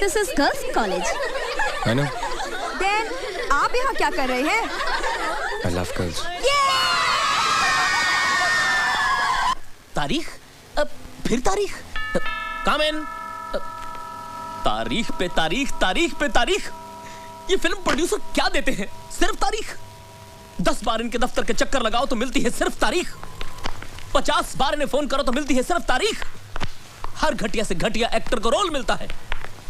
This is girls' college. I know. Then आप यहाँ क्या कर रहे हैं? I love girls. तारीख? फिर तारीख? Come in. तारीख पे तारीख, तारीख पे तारीख। ये फिल्म प्रोड्यूसर क्या देते हैं? सिर्फ तारीख। 10 बार इनके दफ्तर के चक्कर लगाओ तो मिलती है सिर्फ तारीख। 50 बार इन्हें फोन करो तो मिलती है सिर्फ तारीख। हर घटिया से घटिया एक्टर को रोल मिलता है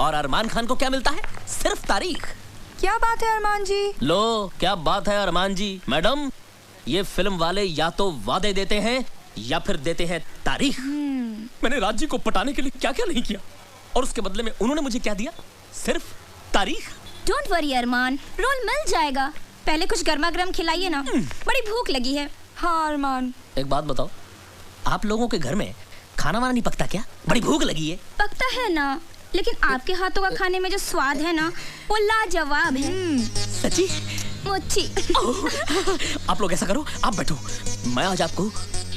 और अरमान खान को क्या मिलता है? सिर्फ तारीख। क्या बात है अरमान जी? लो, क्या बात है अरमान जी। मैडम, ये फिल्म वाले या तो वादे देते हैं या फिर देते हैं तारीख। मैंने राज जी को पटाने के लिए क्या क्या नहीं किया और उसके बदले में उन्होंने मुझे क्या दिया? सिर्फ तारीख। Don't worry अरमान, रोल मिल जाएगा। पहले कुछ गर्मा गर्म खिलाइए ना, बड़ी भूख लगी है। हाँ अरमान। एक बात बताओ, आप लोगों के घर में खाना वाना नहीं पकता क्या? बड़ी भूख लगी है। पकता है ना, लेकिन आपके हाथों का खाने में जो स्वाद है ना, वो लाजवाब है। सच्ची? मुच्छी। आप लोग ऐसा करो, आप बैठो, मैं आज आपको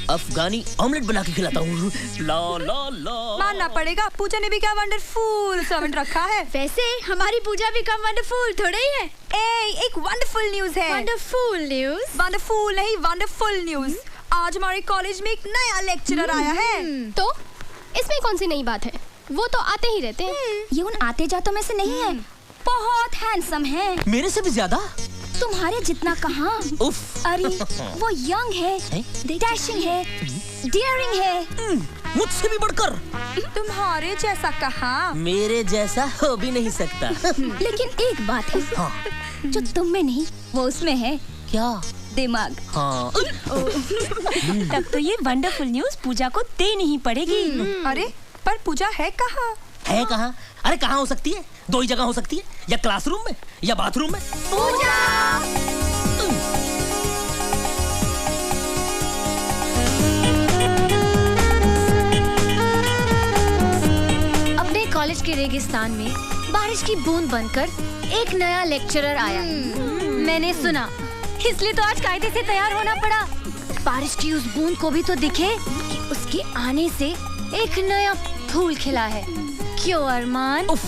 अफगानी ऑमलेट बना के खिलाता हूँ। ला ला ला। मानना पड़ेगा, पूजा ने भी क्या वंडरफुल सर्वेंट रखा है। वैसे हमारी पूजा भी कम वंडरफुल थोड़ा ही है। एक वंडरफुल न्यूज है। Wonderful news? वंडरफुल नहीं, वंडरफुल न्यूज। आज हमारे कॉलेज में एक नया लेक्चरर आया है। तो इसमें कौन सी नई बात है? वो तो आते ही रहते हैं। ये उन आते जातों में से नहीं है। बहुत हैंडसम है। मेरे से भी ज्यादा? तुम्हारे जितना कहाँ। उफ। अरे वो यंग है, डैशिंग है, डियरिंग है। मुझसे भी बढ़कर। तुम्हारे जैसा कहाँ? मेरे जैसा हो भी नहीं सकता। लेकिन एक बात है, हाँ। जो तुम में नहीं वो उसमें है। क्या? दिमाग। हाँ। तब तो ये वंडरफुल न्यूज पूजा को देनी ही पड़ेगी। अरे पर पूजा है कहाँ? है कहाँ? अरे कहाँ हो सकती है? 2 ही जगह हो सकती है, या क्लासरूम में या बाथरूम में। पूजा! अपने कॉलेज के रेगिस्तान में बारिश की बूंद बनकर एक नया लेक्चरर आया। मैंने सुना, इसलिए तो आज कायदे से तैयार होना पड़ा। बारिश की उस बूंद को भी तो दिखे कि उसके आने से एक नया फूल खिला है। क्यों अरमान? उफ,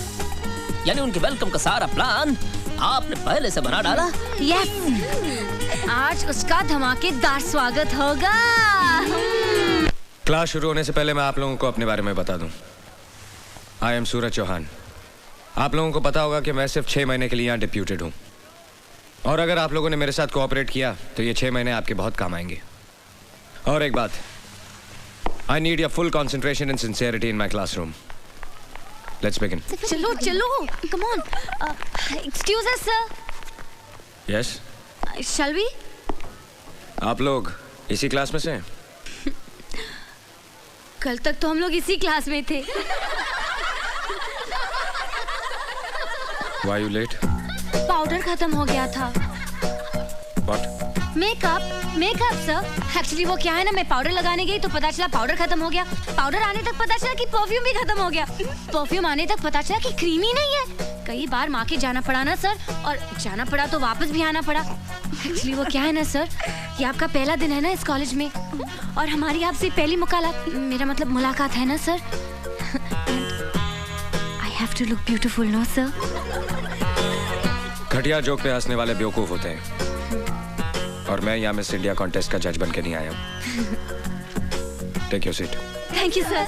यानी उनके वेलकम का सारा प्लान आपने पहले से बना डाला? यस, आज उसका धमाकेदार स्वागत होगा। क्लास शुरू होने से पहले मैं आप लोगों को अपने बारे में बता दूं। आई एम सूरज चौहान। आप लोगों को पता होगा कि मैं सिर्फ 6 महीने के लिए यहाँ डिप्यूटेड हूँ, और अगर आप लोगों ने मेरे साथ कोऑपरेट किया तो ये 6 महीने आपके बहुत काम आएंगे। और एक बात, I need your full concentration and sincerity in my classroom. Let's begin. चलो चलो, come on. Excuse us sir. Yes. Shall we? आप लोग इसी क्लास में से हैं? कल तक तो हम लोग इसी क्लास में थे। Why you late? पाउडर खत्म हो गया था। What? Makeup sir. एक्चुअली वो क्या है ना, मैं पाउडर लगाने गई तो पता चला पाउडर खत्म हो गया। पाउडर आने तक पता चला कि परफ्यूम भी खत्म हो गया। परफ्यूम आने तक पता चला कि क्रीम ही नहीं है। कई बार माँ के जाना पड़ा ना सर, और जाना पड़ा तो वापस भी आना पड़ा। एक्चुअली वो क्या है ना सर, ये आपका पहला दिन है ना इस कॉलेज में, और हमारी आपसे पहली मुलाकात है ना sir. I have to look beautiful no sir. घटिया जोक पे हंसने वाले बेवकूफ होते हैं, और मैं यहाँ मिस इंडिया कॉन्टेस्ट का जज बन के नहीं आया हूँ। Take your seat. Thank you sir.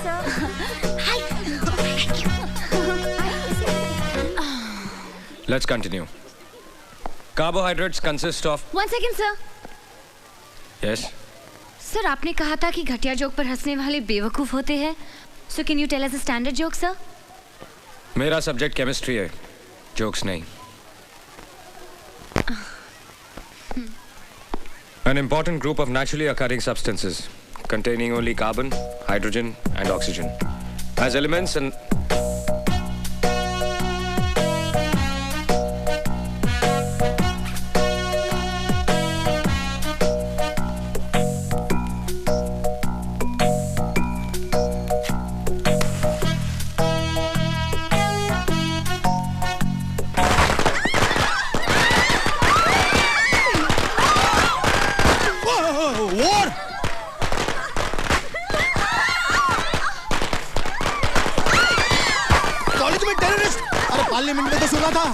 Let's continue. Carbohydrates consist of. 1 second sir. Yes. Sir आपने कहा था कि घटिया जोक पर हंसने वाले बेवकूफ होते हैं। So can you tell us a standard joke sir? मेरा सब्जेक्ट केमिस्ट्री है, जोक्स नहीं। An important group of naturally occurring substances containing only carbon, hydrogen, and oxygen as elements and parliament में तो सुना था।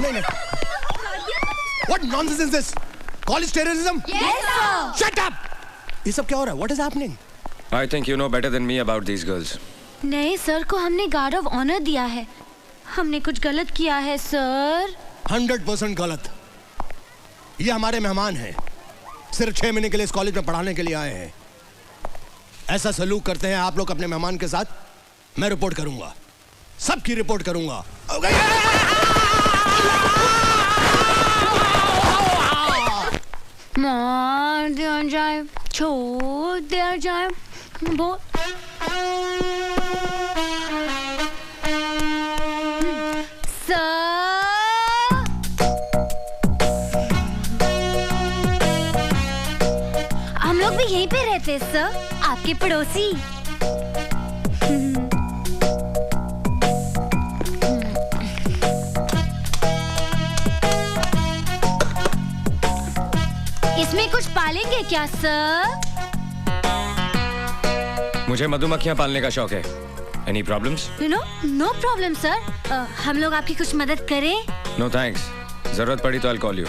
नहीं नहीं, What nonsense is this? College terrorism? Yes, sir. Shut up! ये सब क्या हो रहा है? What is happening? I think you know better than me about these girls. नहीं सर को हमने गार्ड ऑफ ऑनर दिया है। हमने कुछ गलत किया है सर। 100% गलत। ये हमारे मेहमान हैं, सिर्फ 6 महीने के लिए इस कॉलेज में पढ़ाने के लिए आए हैं। ऐसा सलूक करते हैं आप लोग अपने मेहमान के साथ? मैं रिपोर्ट करूंगा, सबकी रिपोर्ट करूंगा। मार दिया जाए, छोड़ दिया जाए, वो हम लोग भी यहीं पे रहते सर, आपके पड़ोसी। इसमें कुछ पालेंगे क्या सर? मुझे मधुमक्खियां पालने का शौक है। Any problems? No problem sir. हम लोग आपकी कुछ मदद करें? No thanks. जरूरत पड़ी तो I'll call you.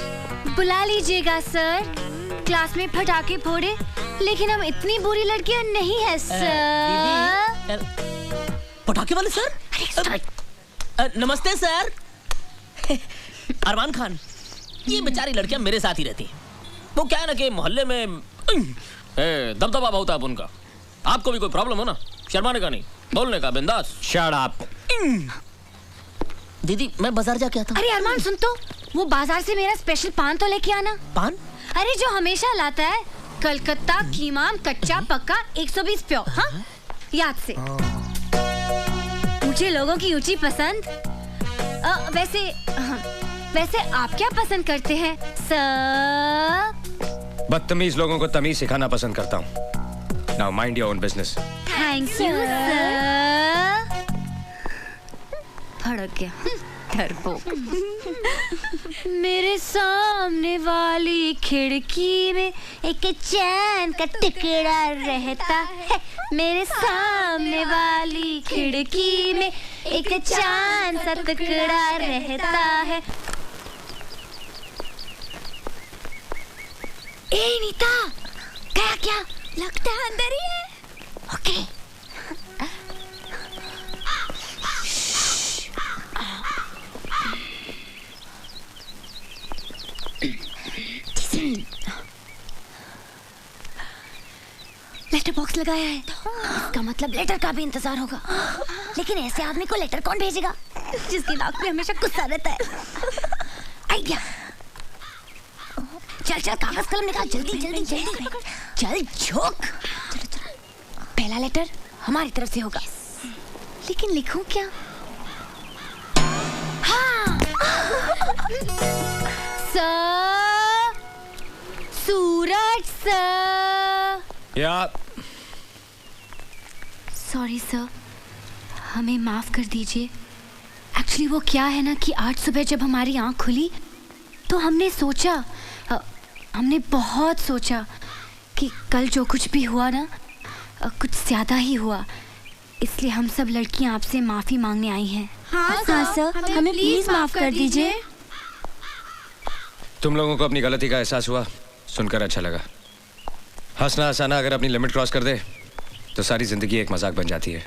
बुला लीजिएगा सर। क्लास में पटाखे फोड़े, लेकिन हम इतनी बुरी लड़कियां नहीं है सर। पटाखे वाले सर? नमस्ते सर। अरमान खान, ये बेचारी लड़कियां मेरे साथ ही रहती हैं। वो क्या है ना कि मोहल्ले में दबदबा बहुत है उनका। आपको भी कोई प्रॉब्लम हो ना, शर्माने का नहीं, बोलने का, बिंदास। Shut up. दीदी मैं बाजार जाके आता हूँ। अरे अरमान सुन तो, वो बाजार से मेरा स्पेशल पान तो लेके आना। पान? अरे जो हमेशा लाता है, कलकत्ता कीमाम कच्चा पक्का 120 प्योर। हाँ याद से। मुझे लोगों की ऊंची पसंद। वैसे आप क्या पसंद करते हैं सर? बदतमीज लोगों को तमीज सिखाना पसंद करता हूँ। Now mind your own business. Thank you sir. भड़क गया डरपोक। मेरे सामने वाली खिड़की में एक चैन का टुकड़ा रहता है। मेरे सामने वाली खिड़की में एक चांद सा टुकड़ा रहता है। ए नीता, क्या क्या लगता है अंदर ही है? ओके। लेटर बॉक्स लगाया है, इसका मतलब लेटर का भी इंतजार होगा। लेकिन ऐसे आदमी को लेटर कौन भेजेगा जिसकी नाक पे हमेशा गुस्सा रहता है? आइडिया। चल चल कागज कलम निकाल, जल्दी जल्दी जल्दी। चल झोंक। पहला लेटर हमारी तरफ से होगा, लेकिन लिखूं क्या? हाँ सर, सूरज सर। या सॉरी सर, हमें माफ कर दीजिए। एक्चुअली वो क्या है ना कि आज सुबह जब हमारी आंख खुली तो हमने सोचा, हमने बहुत सोचा कि कल जो कुछ भी हुआ ना, कुछ ज़्यादा ही हुआ। इसलिए हम सब लड़कियां आपसे माफ़ी मांगने आई हैं। हाँ सर, हमें प्लीज माफ कर दीजिए। तुम लोगों को अपनी गलती का एहसास हुआ, सुनकर अच्छा लगा। हंसना हंसाना अगर अपनी लिमिट क्रॉस कर दे तो सारी जिंदगी एक मजाक बन जाती है।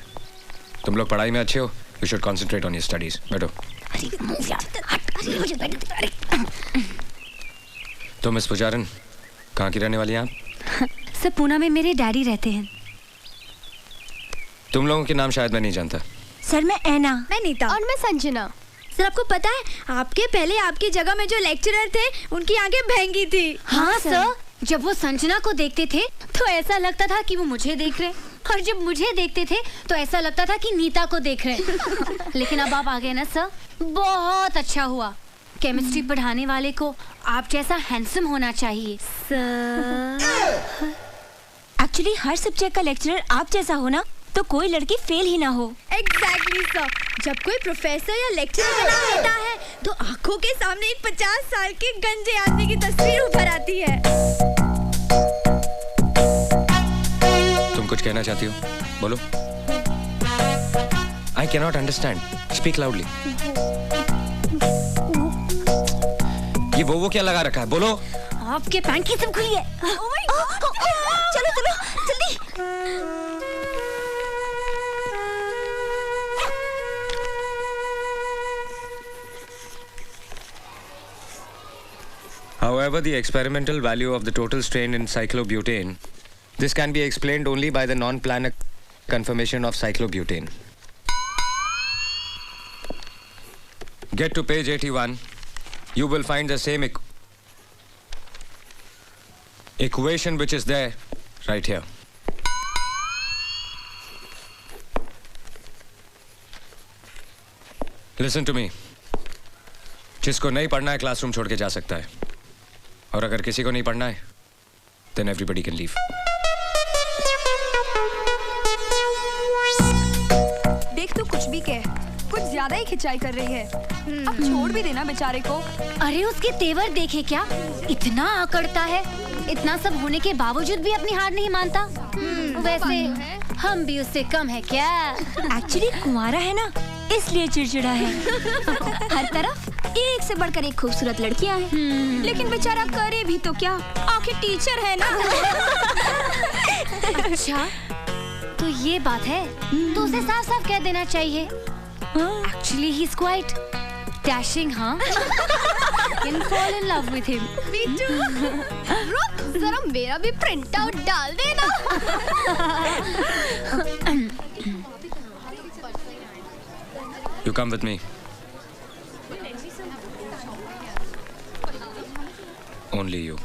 तुम लोग पढ़ाई में अच्छे हो, you should concentrate on your studies. बैठो। तो मिस पुजारन, कहाँ की रहने वाली हैं आप? सर पूना में मेरे डैडी रहते हैं। तुम लोगों के नाम शायद मैं नहीं जानता। सर मैं ऐना। मैं नीता। और मैं संजना। सर आपको पता है, आपके पहले आपकी जगह में जो लेक्चरर थे उनकी आंखें भैंगी थी। हाँ सर, जब वो संजना को देखते थे तो ऐसा लगता था कि वो मुझे देख रहे, और जब मुझे देखते थे तो ऐसा लगता था कि नीता को देख रहे। लेकिन अब आप आ गए ना सर, बहुत अच्छा हुआ। केमिस्ट्री पढ़ाने वाले को आप जैसा हैंडसम होना चाहिए सर। एक्चुअली हर सब्जेक्ट का लेक्चरर आप जैसा हो ना, तो कोई लड़की फेल ही ना हो। Exactly sir. जब कोई प्रोफेसर या लेक्चरर बना होता है तो आंखों के सामने एक 50 साल के गंजे आदमी की तस्वीर उभर आती है। तुम कुछ कहना चाहती हो? बोलो। I cannot understand. Speak loudly. ये वो क्या लगा रखा है? बोलो. आपके पैंट की सब खुली है. चलो चलो जल्दी. However, the experimental value of the total strain in cyclobutane, this can be explained only by the non-planar conformation of cyclobutane. Get to page 81. You will find the same equation which is there right here. Listen to me. जिसको नहीं पढ़ना है classroom छोड़ के जा सकता है, और अगर किसी को नहीं पढ़ना है, then everybody can leave. देख तू कुछ भी कह, कुछ ज्यादा ही खिंचाई कर रही है. अब छोड़ भी देना बेचारे को. अरे उसके तेवर देखे क्या, इतना आकड़ता है. इतना सब होने के बावजूद भी अपनी हार नहीं मानता. वैसे हम भी उससे कम है क्या? एक्चुअली कुंवारा है ना, इसलिए चिड़चिड़ा है. हर तरफ एक से बढ़कर एक खूबसूरत लड़कियां हैं, लेकिन बेचारा करे भी तो क्या, आखिर टीचर है ना. अच्छा, तो ये बात है, तो उसे साफ साफ कह देना चाहिए. Actually, he's quite dashing, huh? Can fall in love with him. Me too. रुक, जरा मेरा भी प्रिंट आउट डाल देना. You come with me. Only you.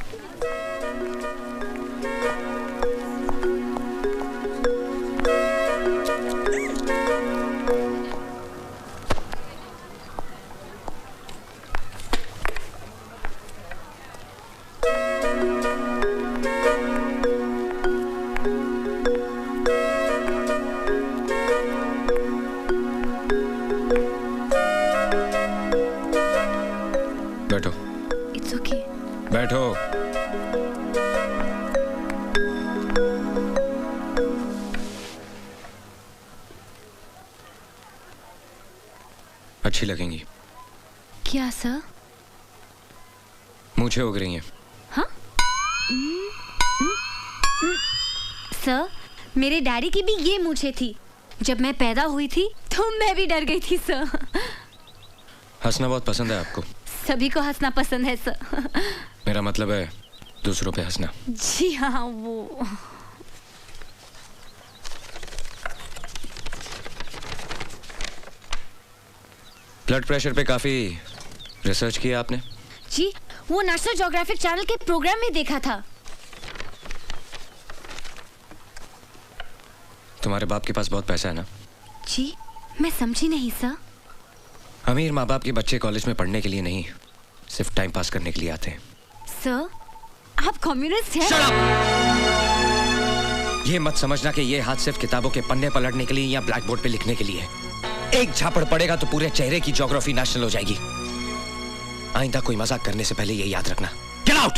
बैठो. It's okay. बैठो. अच्छी लगेंगी. क्या सर? मूछें उग रही हैं. हाँ? सर, मेरे डैडी की भी ये मूछें थी. जब मैं पैदा हुई थी तो मैं भी डर गई थी सर. हंसना बहुत पसंद है आपको. सभी को हंसना पसंद है सर. मेरा मतलब है दूसरों पे हंसना. जी हाँ, वो. ब्लड प्रेशर पे काफी रिसर्च किया आपने? जी, वो नेशनल ज्योग्राफिक चैनल के प्रोग्राम में देखा था. तुम्हारे बाप के पास बहुत पैसा है ना? जी, मैं समझी नहीं सर. अमीर माँ बाप के बच्चे कॉलेज में पढ़ने के लिए नहीं, सिर्फ टाइम पास करने के लिए आते हैं. सर, आप कम्युनिस्ट हैं? Shut up! ये मत समझना कि ये हाथ सिर्फ किताबों के पन्ने पलटने के लिए या ब्लैक बोर्ड पे लिखने के लिए है. एक झापड़ पड़ेगा तो पूरे चेहरे की ज्योग्राफी नेशनल हो जाएगी. आइंदा कोई मजाक करने से पहले ये याद रखना. Get out!